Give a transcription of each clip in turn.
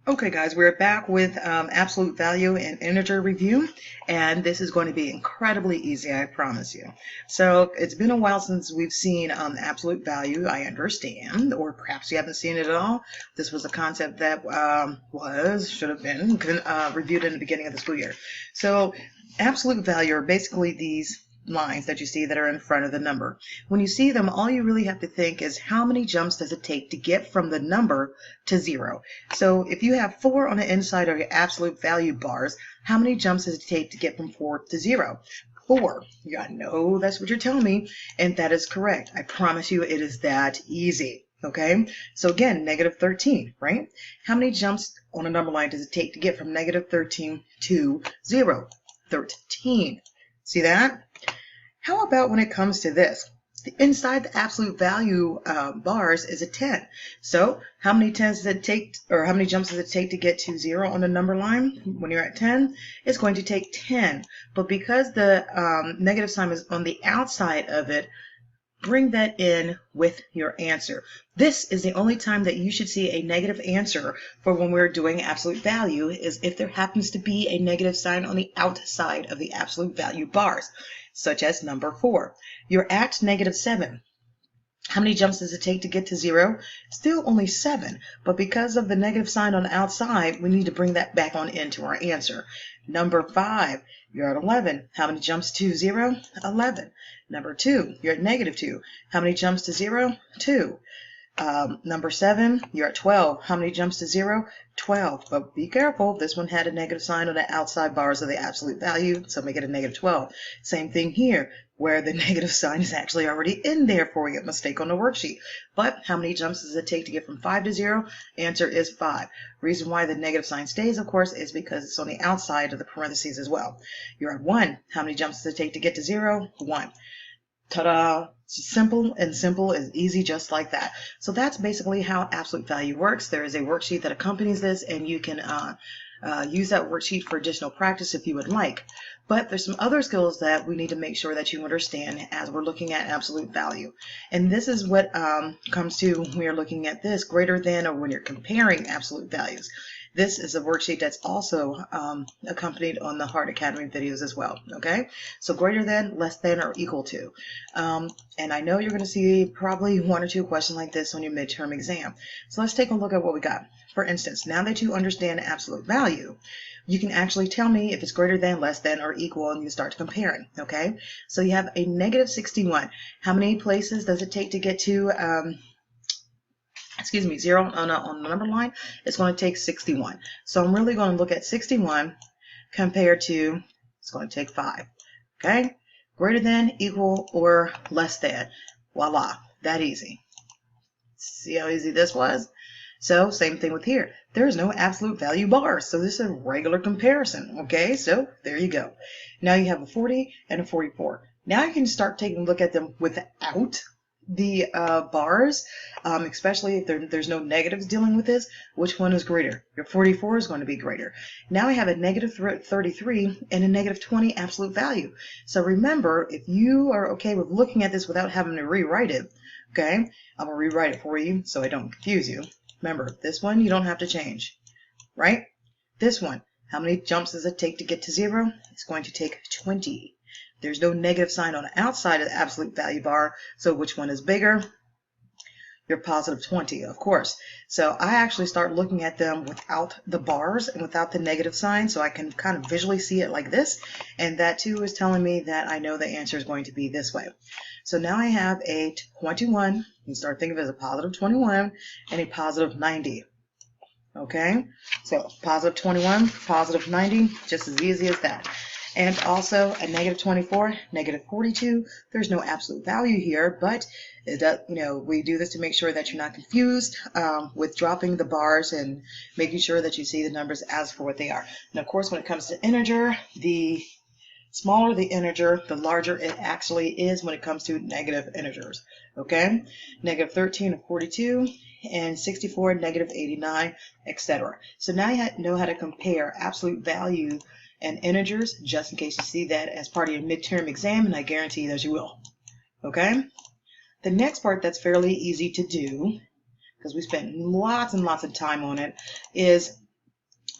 Okay, guys, we're back with absolute value and integer review, and this is going to be incredibly easy, I promise you. So it's been a while since we've seen absolute value, I understand, or perhaps you haven't seen it at all. This was a concept that should have been reviewed in the beginning of the school year. So absolute value are basically these lines that you see that are in front of the number. When you see them, all you really have to think is how many jumps does it take to get from the number to 0? So if you have 4 on the inside of your absolute value bars, how many jumps does it take to get from 4 to 0? 4. Yeah, I know that's what you're telling me, and that is correct. I promise you it is that easy. Okay, so again, negative 13, right? How many jumps on a number line does it take to get from negative 13 to 0? 13. See that? How about when it comes to this? Inside the absolute value bars is a 10. So how many tens does it take, or how many jumps does it take to get to 0 on the number line when you're at 10? It's going to take 10. But because the negative sign is on the outside of it, bring that in with your answer. This is the only time that you should see a negative answer for when we're doing absolute value, is if there happens to be a negative sign on the outside of the absolute value bars, such as number 4. You're at negative 7. How many jumps does it take to get to 0? Still only 7, but because of the negative sign on the outside, we need to bring that back on into our answer. Number 5, you're at 11. How many jumps to 0? 11. Number 2, you're at negative 2. How many jumps to 0? 2. Number 7, you're at 12. How many jumps to 0? 12. But be careful, this one had a negative sign on the outside bars of the absolute value, so make it a negative 12. Same thing here, where the negative sign is actually already in there for you. Mistake on the worksheet. But how many jumps does it take to get from 5 to 0? Answer is 5. Reason why the negative sign stays, of course, is because it's on the outside of the parentheses as well. You're at 1. How many jumps does it take to get to 0? 1. Ta-da! Simple is easy, just like that. So that's basically how absolute value works. There is a worksheet that accompanies this, and you can use that worksheet for additional practice if you would like. But there's some other skills that we need to make sure that you understand as we're looking at absolute value. And this is what comes to when you're looking at this, greater than, or when you're comparing absolute values. This is a worksheet that's also accompanied on the Heart Academy videos as well. Okay, so greater than, less than, or equal to. And I know you're going to see probably 1 or 2 questions like this on your midterm exam. So let's take a look at what we got. For instance, now that you understand absolute value, you can actually tell me if it's greater than, less than, or equal, and you start comparing. Okay, so you have a negative 61. How many places does it take to get to 0 on the number line? It's going to take 61. So I'm really going to look at 61 compared to, it's going to take 5. Okay, greater than, equal, or less than. Voila, that easy. See how easy this was? So same thing with here. There is no absolute value bar, so this is a regular comparison. Okay, so there you go. Now you have a 40 and a 44. Now you can start taking a look at them without the bars, especially if there's no negatives dealing with this. Which one is greater? Your 44 is going to be greater. Now I have a negative 33 and a negative 20 absolute value. So remember, if you are okay with looking at this without having to rewrite it, okay, I'm going to rewrite it for you so I don't confuse you. Remember, this one you don't have to change, right? This one, how many jumps does it take to get to 0? It's going to take 20. There's no negative sign on the outside of the absolute value bar, so which one is bigger? Your positive 20, of course. So I actually start looking at them without the bars and without the negative sign, so I can kind of visually see it like this, and that too is telling me that I know the answer is going to be this way. So now I have a 21, you start thinking of it as a positive 21, and a positive 90. Okay, so positive 21, positive 90, just as easy as that. And also a negative 24, negative 42. There's no absolute value here, but it does, we do this to make sure that you're not confused with dropping the bars and making sure that you see the numbers as for what they are. And of course, when it comes to integer, the smaller the integer, the larger it actually is when it comes to negative integers. Okay, negative 13 and 42, and 64, negative 89, etc. So now you know how to compare absolute value and integers, just in case you see that as part of your midterm exam, and I guarantee you that you will. Okay? The next part that's fairly easy to do, because we spent lots and lots of time on it, is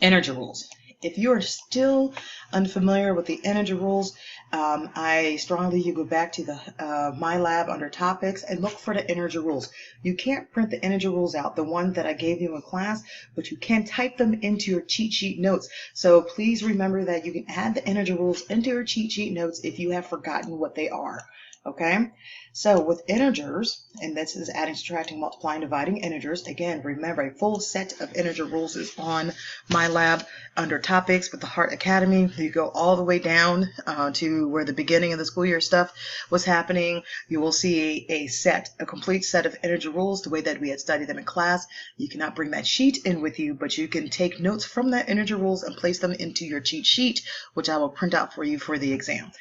Integer rules. If you are still unfamiliar with the integer rules, I strongly you go back to the My Lab under topics and look for the integer rules. You can't print the integer rules out, the one that I gave you in class, but you can type them into your cheat sheet notes. So please remember that you can add the integer rules into your cheat sheet notes if you have forgotten what they are. Okay, so with integers, and this is adding, subtracting, multiplying, dividing integers. Again, remember a full set of integer rules is on My Lab under topics with the Heart Academy. You go all the way down to where the beginning of the school year stuff was happening. You will see a complete set of integer rules the way that we had studied them in class. You cannot bring that sheet in with you, but you can take notes from that integer rules and place them into your cheat sheet, which I will print out for you for the exam.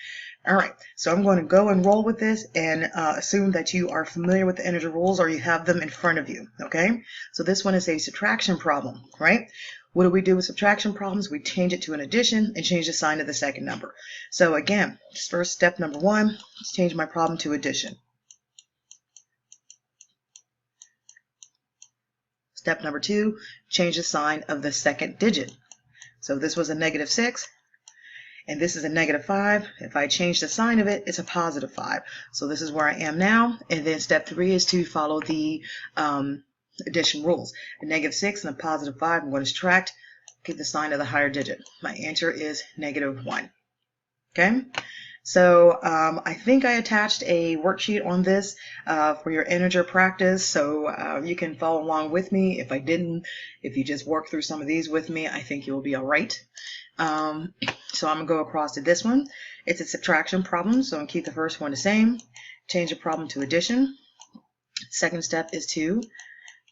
All right, so I'm going to go and roll with this and assume that you are familiar with the integer rules or you have them in front of you, okay? So this one is a subtraction problem, right? What do we do with subtraction problems? We change it to an addition and change the sign of the second number. So again, first step number one, let's change my problem to addition. Step number two, change the sign of the second digit. So this was a -6. And this is a -5. If I change the sign of it, it's a +5. So this is where I am now. And then step 3 is to follow the addition rules. A -6 and a +5, I'm going to subtract, get the sign of the higher digit. My answer is -1. Okay? So I think I attached a worksheet on this for your integer practice, so you can follow along with me. If I didn't, if you just work through some of these with me, I think you'll be all right. So I'm going to go across to this one. It's a subtraction problem, so I'm going to keep the first one the same. Change the problem to addition. Second step is to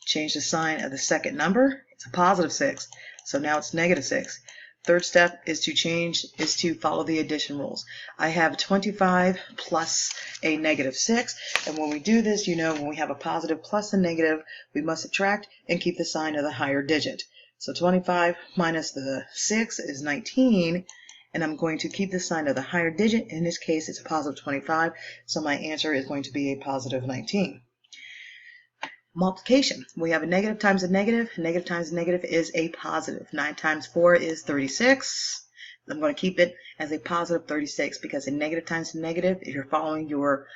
change the sign of the second number. It's a +6, so now it's -6. Third step is to follow the addition rules. I have 25 plus a -6, and when we do this, you know, when we have a positive plus a negative, we must subtract and keep the sign of the higher digit. So 25 minus the 6 is 19, and I'm going to keep the sign of the higher digit. In this case, it's a +25, so my answer is going to be a +19. Multiplication. We have a negative times a negative. A negative times a negative is a positive. 9 times 4 is 36. I'm going to keep it as a +36 because a negative times a negative, if you're following your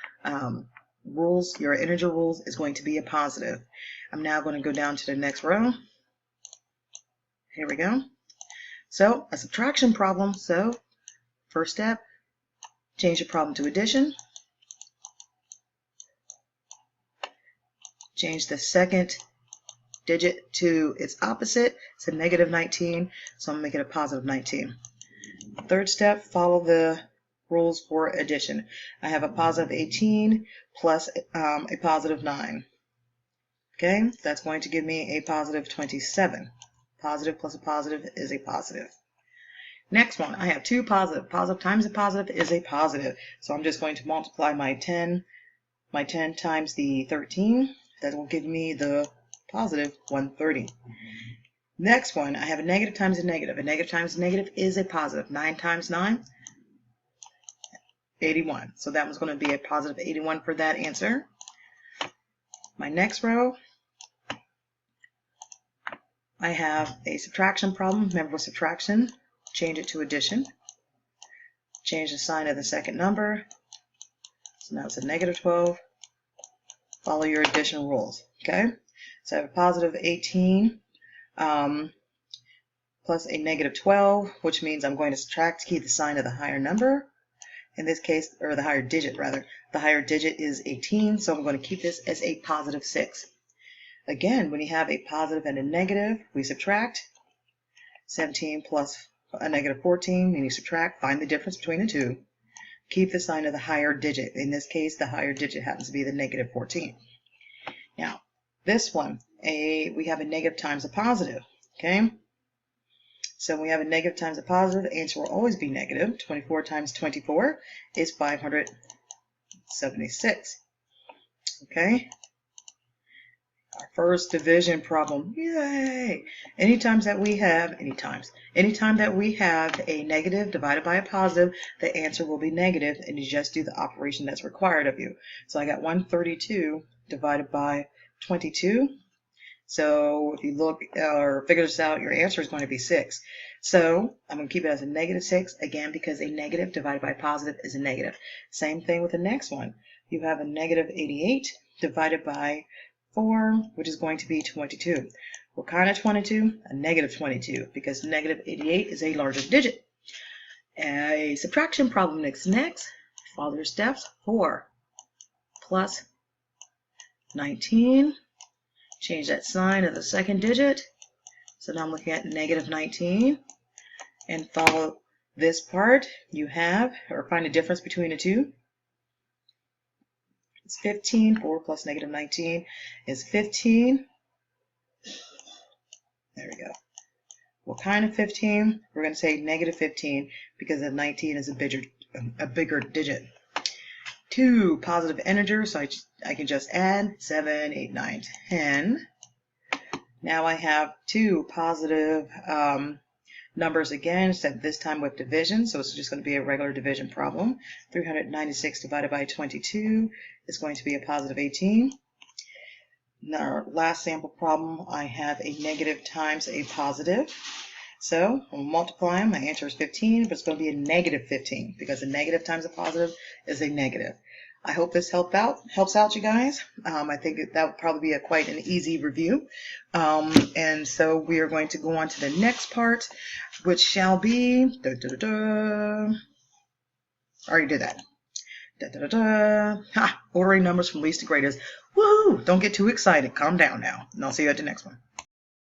rules, your integer rules, is going to be a positive. I'm now going to go down to the next row. Here we go. So a subtraction problem. So first step, change the problem to addition. Change the second digit to its opposite. It's a -19, so I'm going to make it a +19. Third step, follow the rules for addition. I have a +18 plus a +9. Okay, that's going to give me a +27. Positive plus a positive is a positive. Next one, I have two positive. Positive times a positive is a positive. So I'm just going to multiply my 10 times the 13. That will give me the +130. Next one, I have a negative times a negative. A negative times a negative is a positive. 9 times 9, 81. So that was going to be a +81 for that answer. My next row, I have a subtraction problem. Remember with subtraction, change it to addition. Change the sign of the second number. So now it's a -12. Follow your addition rules, okay? So I have a +18 plus a -12, which means I'm going to subtract to keep the sign of the higher number. In this case, or the higher digit rather. The higher digit is 18, so I'm going to keep this as a +6. Again, when you have a positive and a negative, we subtract. 17 plus a -14, and you subtract, find the difference between the two. Keep the sign of the higher digit. In this case, the higher digit happens to be the -14. Now, this one, we have a negative times a positive, okay? So when we have a negative times a positive, the answer will always be negative. 24 times 24 is 576, okay? Our first division problem, yay! Anytime that we have a negative divided by a positive, the answer will be negative, and you just do the operation that's required of you. So I got 132 divided by 22. So if you look or figure this out, your answer is going to be 6. So I'm going to keep it as a negative 6, again, because a negative divided by positive is a negative. Same thing with the next one. You have a negative 88 divided by 4, which is going to be 22. What kind of 22? A negative 22, because negative 88 is a larger digit. A subtraction problem next. Follow your steps. 4 plus 19. Change that sign to the second digit. So now I'm looking at negative 19. And follow this part. You have, or find a difference between the two. It's 15. 4 plus negative 19 is 15. There we go. What kind of 15? We're going to say negative 15 because the 19 is a bigger digit. 2 positive integers, so I can just add 7, 8, 9, 10. Now I have 2 positive numbers again, except this time with division, so it's just going to be a regular division problem. 396 divided by 22 is going to be a positive 18. In our last sample problem, I have a negative times a positive. So I'll multiply them. My answer is 15, but it's going to be a negative 15 because a negative times a positive is a negative. I hope this helps out you guys. I think that would probably be quite an easy review. And so we are going to go on to the next part, which shall be, I already did that. Ha, ordering numbers from least to greatest. Woohoo! Don't get too excited. Calm down now. And I'll see you at the next one.